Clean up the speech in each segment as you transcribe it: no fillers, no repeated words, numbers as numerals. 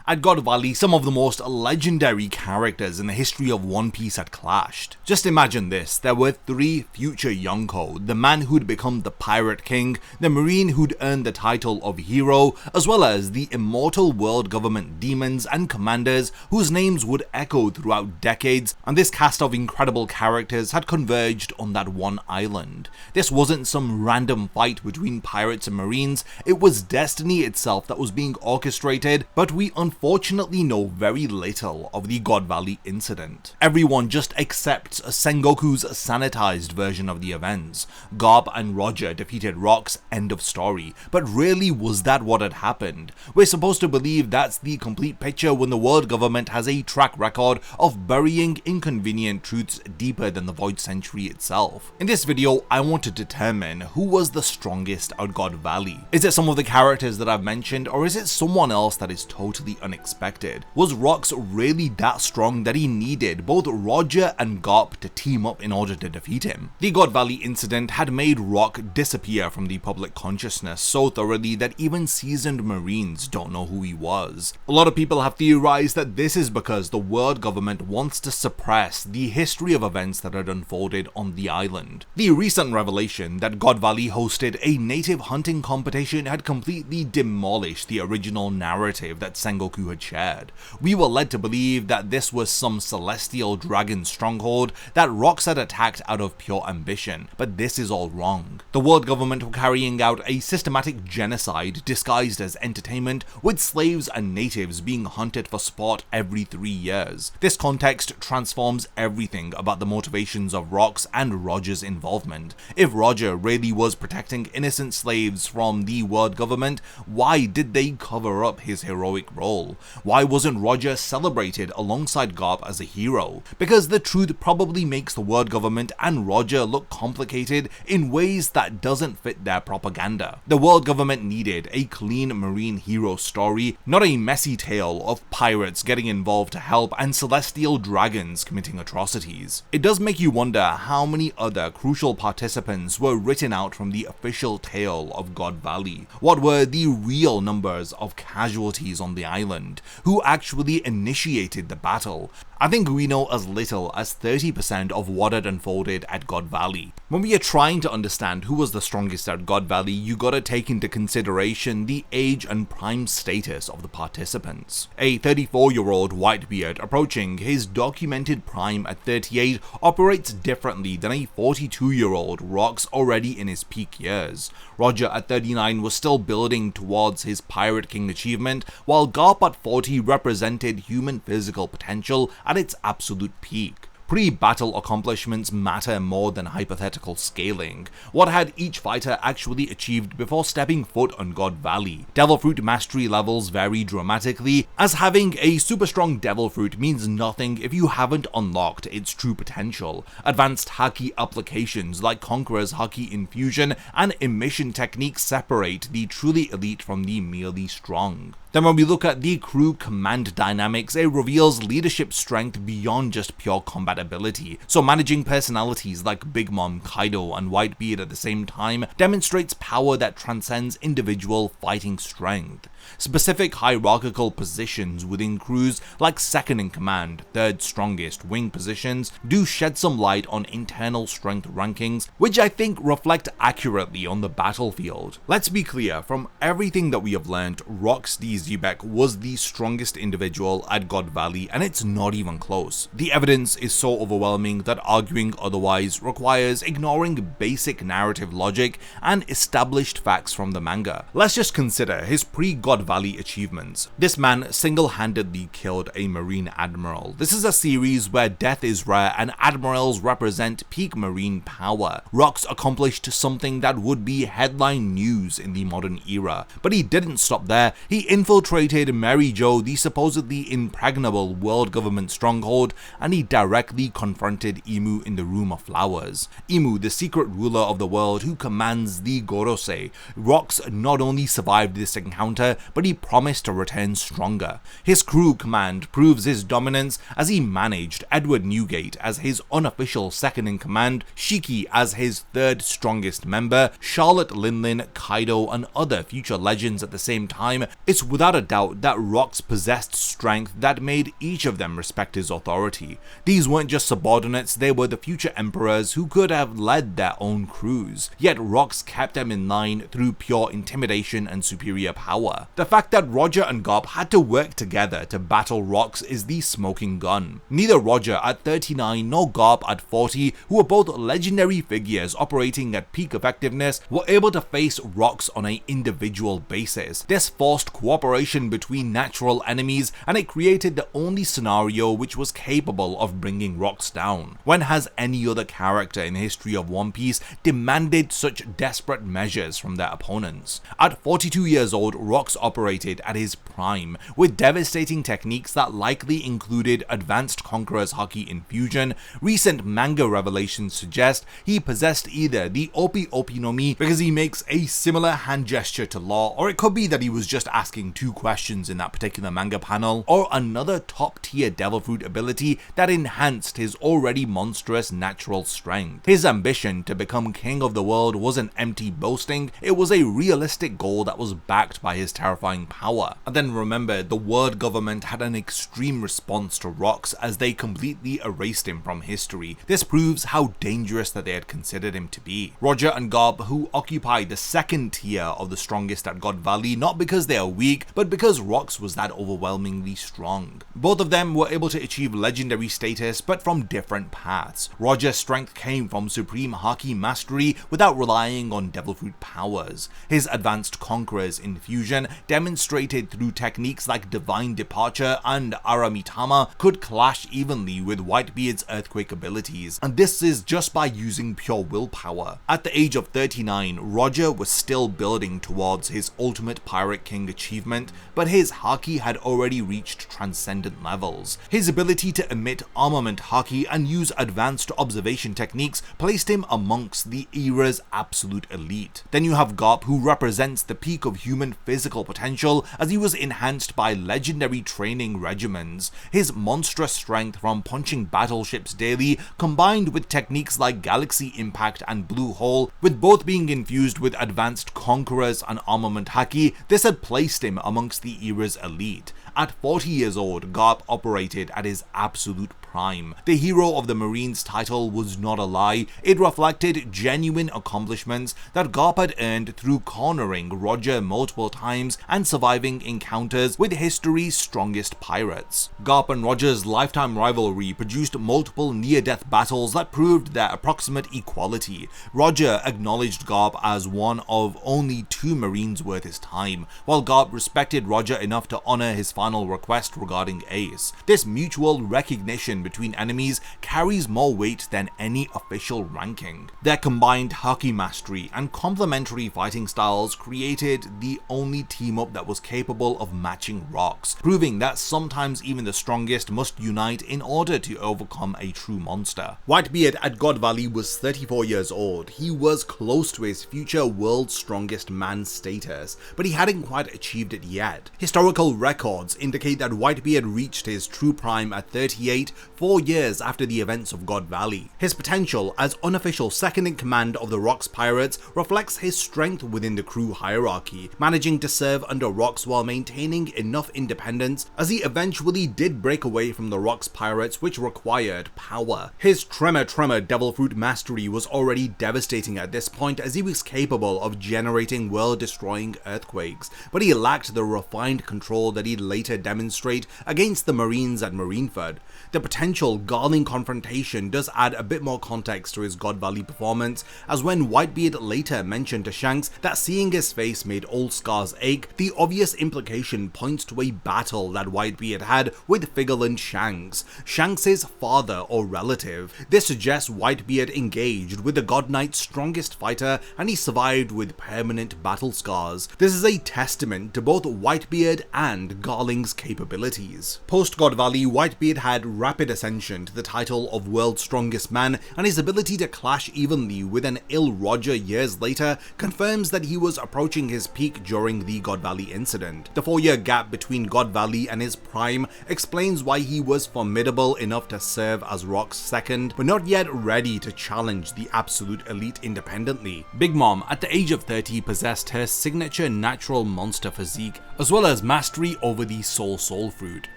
At God Valley, some of the most legendary characters in the history of One Piece had clashed. Just imagine this, there were 3 future Yonko, the man who'd become the Pirate King, the Marine who'd earned the title of Hero, as well as the immortal world government demons and commanders whose names would echo throughout decades, and this cast of incredible characters had converged on that one island. This wasn't some random fight between pirates and marines, it was destiny itself that was being orchestrated, but we unfortunately know very little of the God Valley incident. Everyone just accepts Sengoku's sanitized version of the events. Garp and Roger defeated Rocks, end of story. But really, was that what had happened? We're supposed to believe that's the complete picture when the world government has a track record of burying inconvenient truths deeper than the Void Century itself. In this video, I want to determine who was the strongest at God Valley. Is it some of the characters that I've mentioned, or is it someone else that is totally unexpected? Was Rocks really that strong that he needed both Roger and Garp to team up in order to defeat him? The God Valley incident had made Rock disappear from the public consciousness so thoroughly that even seasoned Marines don't know who he was. A lot of people have theorized that this is because the world government wants to suppress the history of events that had unfolded on the island. The recent revelation that God Valley hosted a native hunting competition had completely demolished the original narrative that Sengoku had shared. We were led to believe that this was some celestial dragon stronghold that Rocks had attacked out of pure ambition, but this is all wrong. The world government were carrying out a systematic genocide disguised as entertainment, with slaves and natives being hunted for sport every 3 years. This context transforms everything about the motivations of Rocks and Roger's involvement. If Roger really was protecting innocent slaves from the world government, why did they cover up his heroic role? Why wasn't Roger celebrated alongside Garp as a hero? Because the truth probably makes the world government and Roger look complicated in ways that doesn't fit their propaganda. The world government needed a clean marine hero story, not a messy tale of pirates getting involved to help and celestial dragons committing atrocities. It does make you wonder how many other crucial participants were written out from the official tale of God Valley. What were the real numbers of casualties on the island? Who actually initiated the battle? I think we know as little as 30% of what had unfolded at God Valley. When we are trying to understand who was the strongest at God Valley, you gotta take into consideration the age and prime status of the participants. A 34-year-old Whitebeard approaching his documented prime at 38 operates differently than a 42-year-old Rocks already in his peak years. Roger at 39 was still building towards his Pirate King achievement, while Garp at 40 represented human physical potential at its absolute peak. Pre-battle accomplishments matter more than hypothetical scaling. What had each fighter actually achieved before stepping foot on God Valley? Devil Fruit mastery levels vary dramatically, as having a super strong Devil Fruit means nothing if you haven't unlocked its true potential. Advanced Haki applications like Conqueror's Haki infusion and emission techniques separate the truly elite from the merely strong. Then when we look at the crew command dynamics, it reveals leadership strength beyond just pure combat ability. So managing personalities like Big Mom, Kaido, and Whitebeard at the same time demonstrates power that transcends individual fighting strength. Specific hierarchical positions within crews like second in command, third strongest wing positions do shed some light on internal strength rankings, which I think reflect accurately on the battlefield. Let's be clear, from everything that we have learned, Rocks D Xebec was the strongest individual at God Valley, and it's not even close. The evidence is so overwhelming that arguing otherwise requires ignoring basic narrative logic and established facts from the manga. Let's just consider his pre-God Valley achievements. This man single-handedly killed a Marine Admiral. This is a series where death is rare and admirals represent peak Marine power. Rocks accomplished something that would be headline news in the modern era, but he didn't stop there. He infiltrated Mary Jo, the supposedly impregnable world government stronghold, and he directly confronted Imu in the Room of Flowers. Imu, the secret ruler of the world who commands the Gorosei. Rocks not only survived this encounter, but he promised to return stronger. His crew command proves his dominance as he managed Edward Newgate as his unofficial second-in-command, Shiki as his third strongest member, Charlotte Linlin, Kaido, and other future legends at the same time. It's without a doubt that Rocks possessed strength that made each of them respect his authority. These weren't just subordinates, they were the future emperors who could have led their own crews, yet Rocks kept them in line through pure intimidation and superior power. The fact that Roger and Garp had to work together to battle Rocks is the smoking gun. Neither Roger at 39 nor Garp at 40, who were both legendary figures operating at peak effectiveness, were able to face Rocks on an individual basis. This forced cooperation between natural enemies, and it created the only scenario which was capable of bringing Rocks down. When has any other character in the history of One Piece demanded such desperate measures from their opponents? At 42 years old, Rocks operated at his prime, with devastating techniques that likely included advanced Conqueror's Haki infusion. Recent manga revelations suggest he possessed either the Opi Opi no Mi because he makes a similar hand gesture to Law, or it could be that he was just asking two questions in that particular manga panel, or another top tier Devil Fruit ability that enhanced his already monstrous natural strength. His ambition to become king of the world wasn't empty boasting, it was a realistic goal that was backed by his terrifying power. And then remember, the world government had an extreme response to Rocks as they completely erased him from history. This proves how dangerous that they had considered him to be. Roger and Garp, who occupy the second tier of the strongest at God Valley, not because they are weak, but because Rocks was that overwhelmingly strong. Both of them were able to achieve legendary status, but from different paths. Roger's strength came from supreme Haki mastery without relying on Devil Fruit powers. His advanced Conqueror's infusion, demonstrated through techniques like Divine Departure and Aramitama, could clash evenly with Whitebeard's earthquake abilities, and this is just by using pure willpower. At the age of 39, Roger was still building towards his ultimate Pirate King achievement, but his Haki had already reached transcendent levels. His ability to emit armament Haki and use advanced observation techniques placed him amongst the era's absolute elite. Then you have Garp, who represents the peak of human physical potential as he was enhanced by legendary training regimens. His monstrous strength from punching battleships daily, combined with techniques like Galaxy Impact and Blue Hole, with both being infused with advanced Conquerors and armament Haki, this had placed him amongst the era's elite. At 40 years old, Garp operated at his absolute prime. The Hero of the Marines title was not a lie, it reflected genuine accomplishments that Garp had earned through cornering Roger multiple times and surviving encounters with history's strongest pirates. Garp and Roger's lifetime rivalry produced multiple near-death battles that proved their approximate equality. Roger acknowledged Garp as one of only 2 Marines worth his time, while Garp respected Roger enough to honor his final request regarding Ace. This mutual recognition between enemies carries more weight than any official ranking. Their combined Haki mastery and complementary fighting styles created the only team-up that was capable of matching Rocks, proving that sometimes even the strongest must unite in order to overcome a true monster. Whitebeard at God Valley was 34 years old. He was close to his future world's strongest man status, but he hadn't quite achieved it yet. Historical records indicate that Whitebeard reached his true prime at 38, 4 years after the events of God Valley. His potential as unofficial second-in-command of the Rocks pirates reflects his strength within the crew hierarchy, managing to serve under Rocks while maintaining enough independence as he eventually did break away from the Rocks pirates, which required power. His Tremor Devil Fruit mastery was already devastating at this point as he was capable of generating world-destroying earthquakes, but he lacked the refined control that he'd later demonstrate against the Marines at Marineford. The potential Garling confrontation does add a bit more context to his God Valley performance, as when Whitebeard later mentioned to Shanks that seeing his face made old scars ache, the obvious implication points to a battle that Whitebeard had with Figarland Shanks, Shanks' father or relative. This suggests Whitebeard engaged with the God Knight's strongest fighter and he survived with permanent battle scars. This is a testament to both Whitebeard and Garling's capabilities. Post God Valley, Whitebeard had rapid ascension to the title of World's Strongest Man and his ability to clash evenly with an ill Roger years later confirms that he was approaching his peak during the God Valley incident. The 4-year gap between God Valley and his prime explains why he was formidable enough to serve as Rock's second, but not yet ready to challenge the absolute elite independently. Big Mom, at the age of 30, possessed her signature natural monster physique, as well as mastery over the Soul Fruit.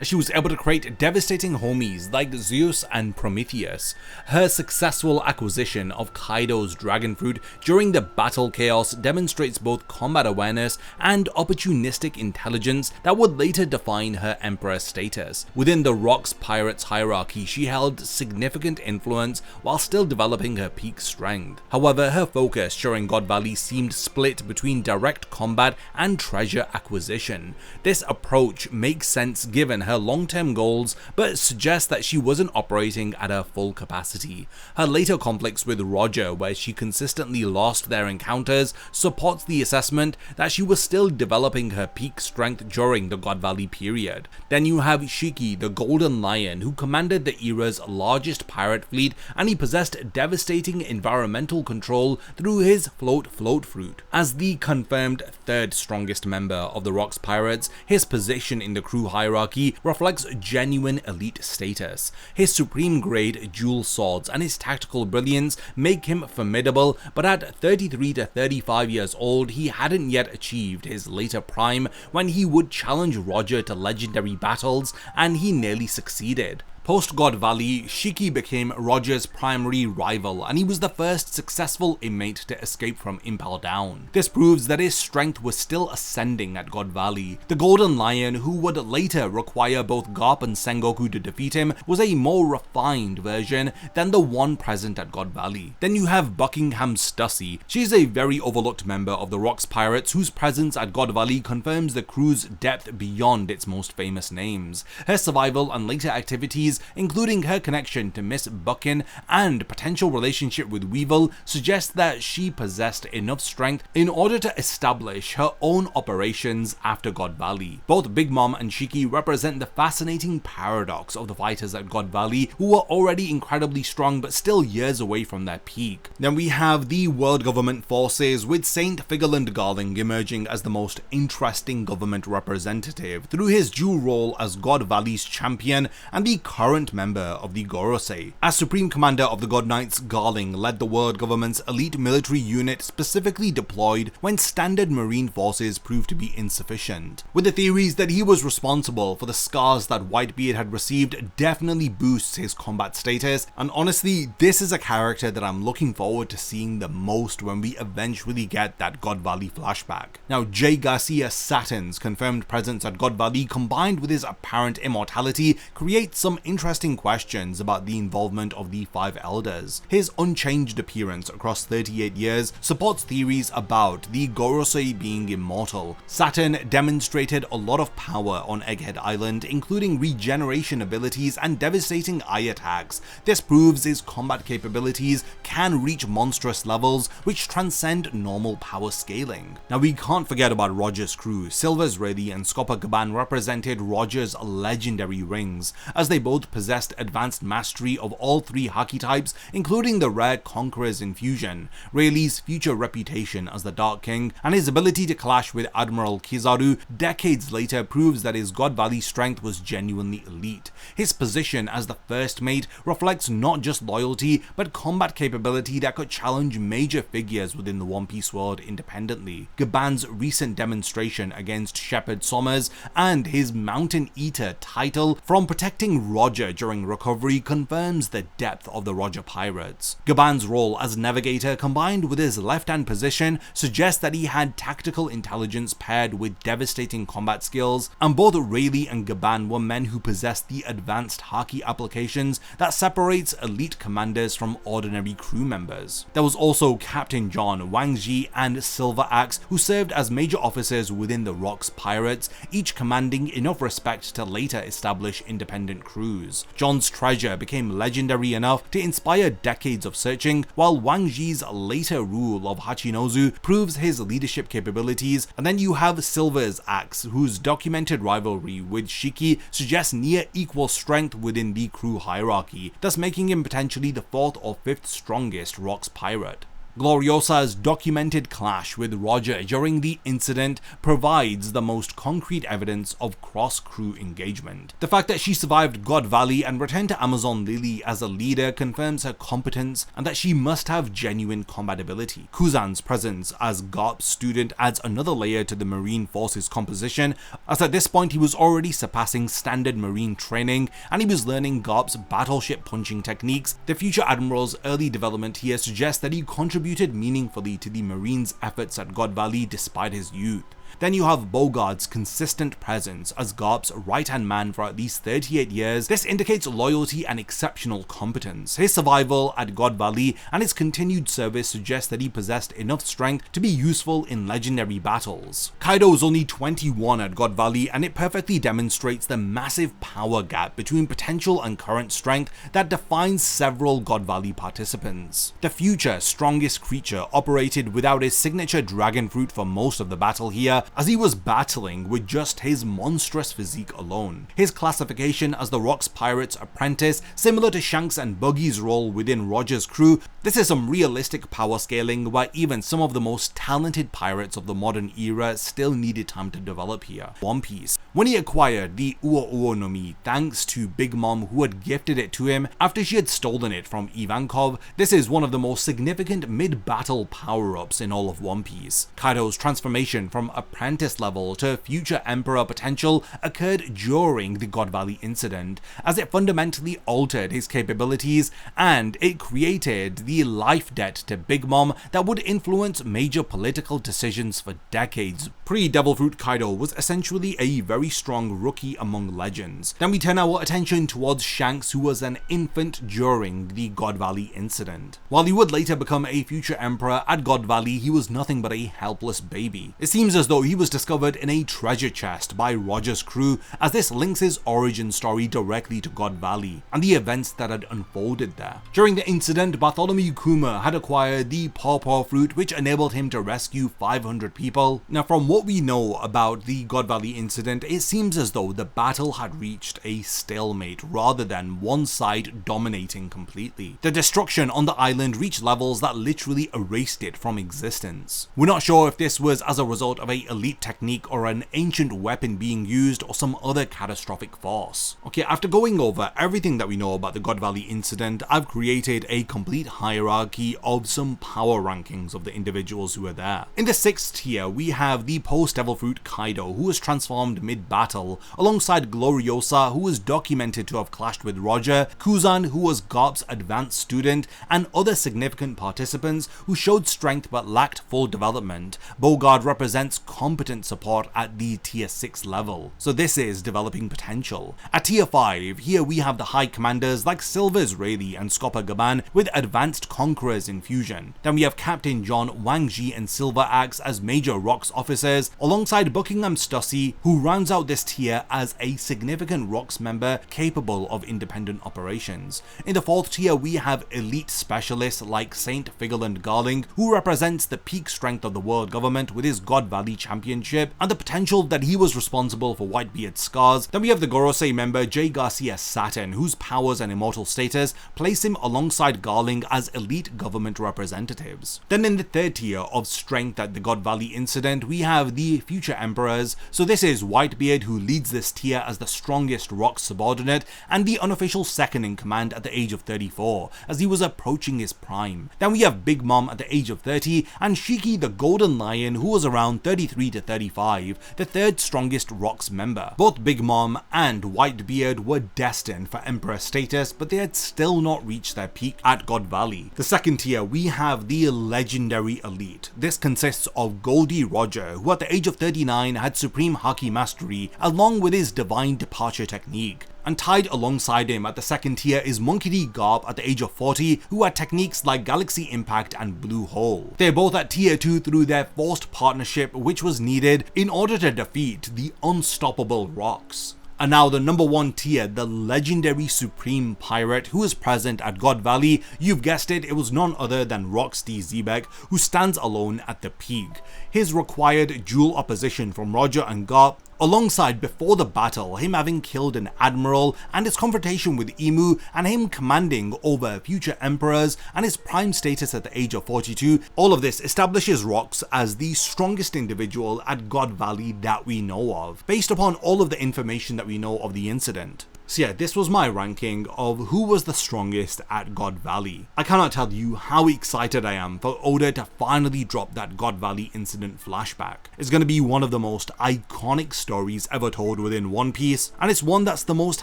She was able to create devastating homies like Zeus and Prometheus. Her successful acquisition of Kaido's Dragon Fruit during the Battle Chaos demonstrates both combat awareness and opportunistic intelligence that would later define her Emperor status. Within the Rocks Pirates hierarchy, she held significant influence while still developing her peak strength. However, her focus during God Valley seemed split between direct combat and treasure acquisition. This approach makes sense given her long-term goals, but suggests that she wasn't operating at her full capacity. Her later conflicts with Roger, where she consistently lost their encounters, supports the assessment that she was still developing her peak strength during the God Valley period. Then you have Shiki, the Golden Lion, who commanded the era's largest pirate fleet, and he possessed devastating environmental control through his Float Fruit. As the confirmed third strongest member of the Rocks Pirates, his position in the crew hierarchy reflects genuine elite status. His supreme grade dual swords and his tactical brilliance make him formidable, but at 33 to 35 years old, he hadn't yet achieved his later prime when he would challenge Roger to legendary battles, and he nearly succeeded. Post-God Valley, Shiki became Roger's primary rival, and he was the first successful inmate to escape from Impel Down. This proves that his strength was still ascending at God Valley. The Golden Lion, who would later require both Garp and Sengoku to defeat him, was a more refined version than the one present at God Valley. Then you have Buckingham Stussy. She is a very overlooked member of the Rocks Pirates whose presence at God Valley confirms the crew's depth beyond its most famous names. Her survival and later activities, including her connection to Miss Buckin and potential relationship with Weevil, suggests that she possessed enough strength in order to establish her own operations after God Valley. Both Big Mom and Shiki represent the fascinating paradox of the fighters at God Valley, who were already incredibly strong but still years away from their peak. Then we have the world government forces, with Saint Figarland Garling emerging as the most interesting government representative through his dual role as God Valley's champion and the current member of the Gorosei. As Supreme Commander of the God Knights, Garling led the world government's elite military unit specifically deployed when standard marine forces proved to be insufficient. With the theories that he was responsible for the scars that Whitebeard had received definitely boosts his combat status, and honestly, this is a character that I'm looking forward to seeing the most when we eventually get that God Valley flashback. Now, J. Garcia Saturn's confirmed presence at God Valley combined with his apparent immortality creates some interesting questions about the involvement of the Five Elders. His unchanged appearance across 38 years supports theories about the Gorosei being immortal. Saturn demonstrated a lot of power on Egghead Island, including regeneration abilities and devastating eye attacks. This proves his combat capabilities can reach monstrous levels which transcend normal power scaling. Now, we can't forget about Roger's crew. Silver's Rayleigh and Scopper Gaban represented Roger's legendary rings, as they both possessed advanced mastery of all three Haki types, including the rare Conqueror's infusion, Rayleigh's future reputation as the Dark King, and his ability to clash with Admiral Kizaru decades later proves that his God Valley strength was genuinely elite. His position as the first mate reflects not just loyalty, but combat capability that could challenge major figures within the One Piece world independently. Gaban's recent demonstration against Shepard Sommers and his Mountain Eater title from protecting Roger during recovery confirms the depth of the Roger Pirates. Gaban's role as navigator combined with his left-hand position suggests that he had tactical intelligence paired with devastating combat skills, and both Rayleigh and Gaban were men who possessed the advanced Haki applications that separates elite commanders from ordinary crew members. There was also Captain John, Wang Ji, and Silver Axe, who served as major officers within the Rocks Pirates, each commanding enough respect to later establish independent crews. clues. John's treasure became legendary enough to inspire decades of searching, while Wang Zhi's later rule of Hachinozu proves his leadership capabilities, and then you have Silver's axe, whose documented rivalry with Shiki suggests near equal strength within the crew hierarchy, thus making him potentially the 4th or 5th strongest Rocks pirate. Gloriosa's documented clash with Roger during the incident provides the most concrete evidence of cross-crew engagement. The fact that she survived God Valley and returned to Amazon Lily as a leader confirms her competence and that she must have genuine compatibility. Kuzan's presence as Garp's student adds another layer to the Marine Force's composition, as at this point he was already surpassing standard Marine training and he was learning Garp's battleship punching techniques. The future Admiral's early development here suggests that he contributed meaningfully to the Marines' efforts at God Valley despite his youth. Then you have Bogart's consistent presence as Garp's right-hand man for at least 38 years. This indicates loyalty and exceptional competence. His survival at God Valley and his continued service suggest that he possessed enough strength to be useful in legendary battles. Kaido is only 21 at God Valley, and it perfectly demonstrates the massive power gap between potential and current strength that defines several God Valley participants. The future strongest creature operated without his signature dragon fruit for most of the battle here, as he was battling with just his monstrous physique alone. His classification as the Rocks Pirate's apprentice, similar to Shanks and Buggy's role within Roger's crew, this is some realistic power scaling where even some of the most talented pirates of the modern era still needed time to develop here. One Piece. When he acquired the Uo Uo no Mi thanks to Big Mom, who had gifted it to him after she had stolen it from Ivankov, this is one of the most significant mid-battle power-ups in all of One Piece. Kaido's transformation from apprentice level to future Emperor potential occurred during the God Valley incident, as it fundamentally altered his capabilities and it created the life debt to Big Mom that would influence major political decisions for decades. Pre-Devil Fruit Kaido was essentially a very strong rookie among legends. Then we turn our attention towards Shanks, who was an infant during the God Valley incident. While he would later become a future emperor, at God Valley he was nothing but a helpless baby. It seems as though he was discovered in a treasure chest by Roger's crew, as this links his origin story directly to God Valley and the events that had unfolded there. During the incident, Bartholomew Kuma had acquired the Pawpaw Fruit, which enabled him to rescue 500 people. Now, from what we know about the God Valley incident, it seems as though the battle had reached a stalemate rather than one side dominating completely. The destruction on the island reached levels that literally erased it from existence. We're not sure if this was as a result of a elite technique or an ancient weapon being used or some other catastrophic force. Okay, after going over everything that we know about the God Valley incident, I've created a complete hierarchy of some power rankings of the individuals who were there. In the 6th tier, we have the post-Devil Fruit Kaido, who was transformed mid-battle, alongside Gloriosa, who was documented to have clashed with Roger, Kuzan, who was Garp's advanced student, and other significant participants who showed strength but lacked full development. Bogart represents competent support at the tier 6 level, so this is developing potential. At tier 5, here we have the high commanders like Silver's Rayleigh and Scopper Gaban with advanced conquerors infusion. Then we have Captain John, Wang Zhi and Silver Axe as major Rocks officers, alongside Buckingham Stussy, who rounds out this tier as a significant Rocks member capable of independent operations. In the 4th tier, we have elite specialists like Saint Figarland Garling, who represents the peak strength of the world government with his God Valley championship and the potential that he was responsible for Whitebeard's scars. Then we have the Gorosei member J. Garcia Saturn, whose powers and immortal status place him alongside Garling as elite government representatives. Then in the 3rd tier of strength at the God Valley incident, we have the future emperors. So this is Whitebeard, who leads this tier as the strongest Rocks subordinate and the unofficial second in command at the age of 34, as he was approaching his prime. Then we have Big Mom at the age of 30 and Shiki the Golden Lion, who was around 33 to 35, the 3rd strongest Rocks member. Both Big Mom and Whitebeard were destined for emperor status, but they had still not reached their peak at God Valley. The 2nd tier, we have the legendary elite. This consists of Gol D Roger, who at the age of 39 had supreme Haki mastery along with his divine departure technique. And tied alongside him at the 2nd tier is Monkey D. Garp at the age of 40, who had techniques like Galaxy Impact and Blue Hole. They're both at tier 2 through their forced partnership, which was needed in order to defeat the unstoppable Rocks. And now the number 1 tier, the legendary supreme pirate who is present at God Valley. You've guessed it, it was none other than Roxy Xebec, who stands alone at the peak. His required dual opposition from Roger and Garp, alongside before the battle, him having killed an admiral, and his confrontation with Emu, and him commanding over future emperors, and his prime status at the age of 42, all of this establishes Rox as the strongest individual at God Valley that we know of, based upon all of the information that we know of the incident. So yeah, this was my ranking of who was the strongest at God Valley. I cannot tell you how excited I am for Oda to finally drop that God Valley incident flashback. It's going to be one of the most iconic stories ever told within One Piece, and it's one that's the most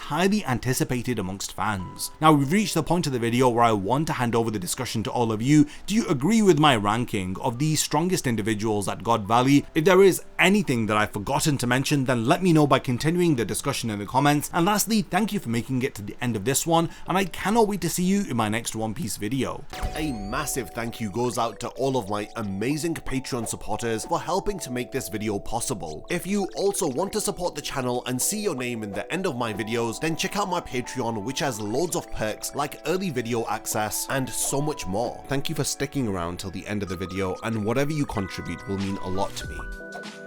highly anticipated amongst fans. Now we've reached the point of the video where I want to hand over the discussion to all of you. Do you agree with my ranking of the strongest individuals at God Valley? If there is anything that I've forgotten to mention, then let me know by continuing the discussion in the comments. And lastly, thank you for making it to the end of this one, and I cannot wait to see you in my next One Piece video. A massive thank you goes out to all of my amazing Patreon supporters for helping to make this video possible. If you also want to support the channel and see your name in the end of my videos, then check out my Patreon, which has loads of perks like early video access and so much more. Thank you for sticking around till the end of the video, and whatever you contribute will mean a lot to me.